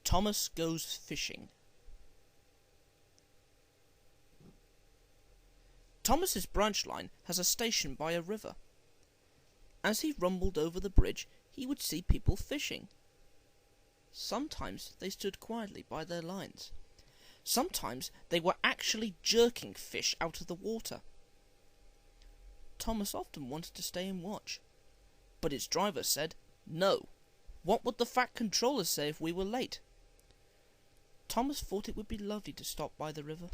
Thomas Goes Fishing. Thomas's branch line has a station by a river. As he rumbled over the bridge, he would see people fishing. Sometimes they stood quietly by their lines. Sometimes they were actually jerking fish out of the water. Thomas often wanted to stay and watch, but his driver said, "No. What would the fat controller say if we were late?" Thomas thought it would be lovely to stop by the river.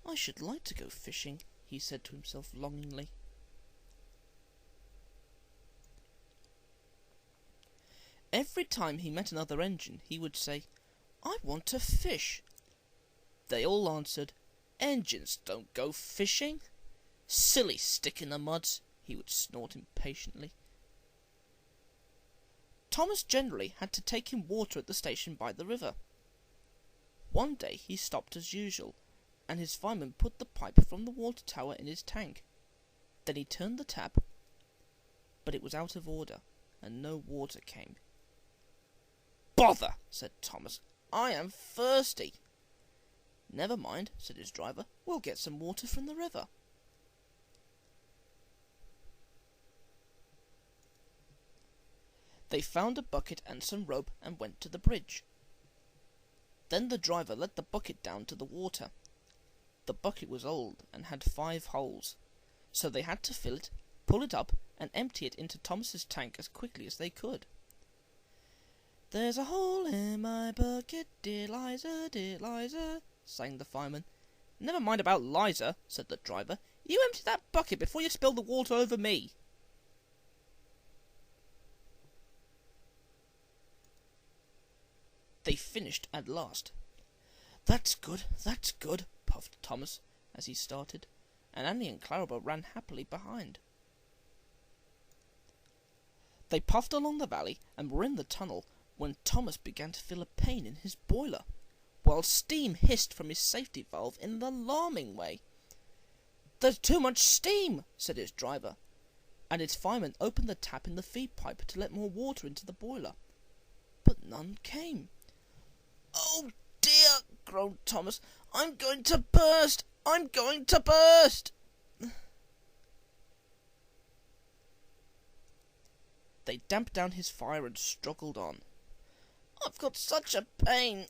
"I should like to go fishing," he said to himself longingly. Every time he met another engine, he would say, "I want to fish." They all answered, "Engines don't go fishing." "Silly stick in the muds," he would snort impatiently. Thomas generally had to take in water at the station by the river. One day he stopped as usual, and his fireman put the pipe from the water tower in his tank. Then he turned the tap, but it was out of order, and no water came. "Bother!" said Thomas. "I am thirsty." "Never mind," said his driver. "We'll get some water from the river." They found a bucket and some rope and went to the bridge. Then the driver let the bucket down to the water. The bucket was old and had 5 holes, so they had to fill it, pull it up, and empty it into Thomas's tank as quickly as they could. "There's a hole in my bucket, dear Liza," sang the fireman. "Never mind about Liza," said the driver. "You empty that bucket before you spill the water over me." They finished at last. That's good," puffed Thomas as he started, and Annie and Clarabel ran happily behind. They puffed along the valley and were in the tunnel when Thomas began to feel a pain in his boiler, while steam hissed from his safety valve in an alarming way. "There's too much steam," said his driver, and his fireman opened the tap in the feed pipe to let more water into the boiler, but none came. "Oh dear," groaned Thomas. I'm going to burst! They damped down his fire and struggled on. I've got such a pain,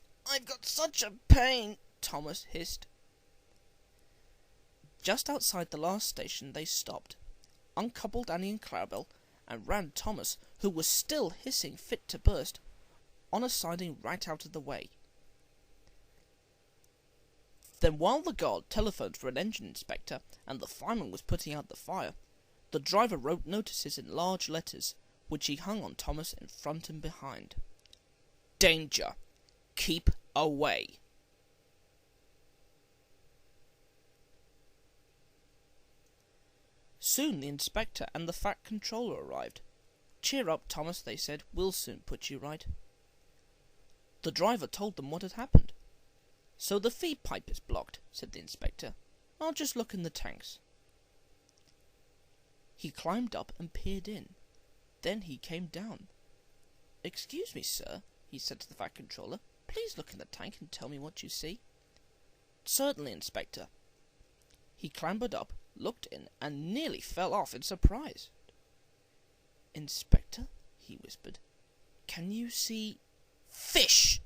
Thomas hissed. Just outside the last station they stopped, uncoupled Annie and Clarabel, and ran Thomas, who was still hissing fit to burst, on a siding right out of the way. Then while the guard telephoned for an engine inspector and the fireman was putting out the fire, the driver wrote notices in large letters, which he hung on Thomas in front and behind. Danger! Keep away! Soon the inspector and the fat controller arrived. Cheer up, Thomas, they said. We'll soon put you right. The driver told them what had happened. So the feed pipe is blocked, said the inspector. I'll just look in the tanks. He climbed up and peered in. Then he came down. Excuse me, sir, he said to the fat controller. Please look in the tank and tell me what you see. Certainly, Inspector. He clambered up, looked in, and nearly fell off in surprise. Inspector, he whispered, can you see fish?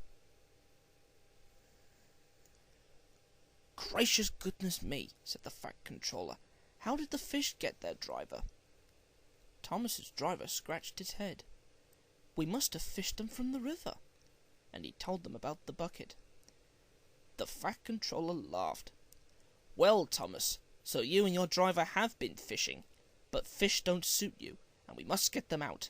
Gracious goodness me, said the fat controller. How did the fish get there, driver? Thomas's driver scratched his head. We must have fished them from the river. And he told them about the bucket. The fat controller laughed. Well, Thomas, so you and your driver have been fishing, but fish don't suit you, and we must get them out.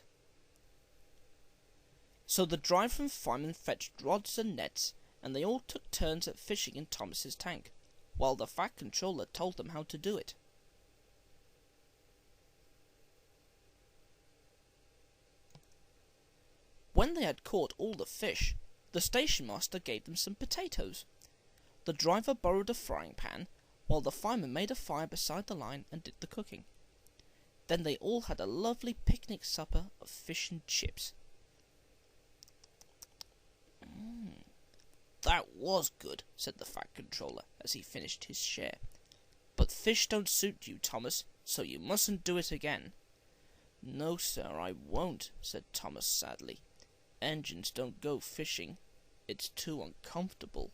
So the driver and fireman fetched rods and nets, and they all took turns at fishing in Thomas's tank, while the fat controller told them how to do it. When they had caught all the fish, the station master gave them some potatoes. The driver borrowed a frying pan, while the fireman made a fire beside the line and did the cooking. Then they all had a lovely picnic supper of fish and chips. that was good," said the Fat Controller as he finished his share. "But fish don't suit you, Thomas, so you mustn't do it again." "No, sir, I won't," said Thomas sadly. "Engines don't go fishing. It's too uncomfortable."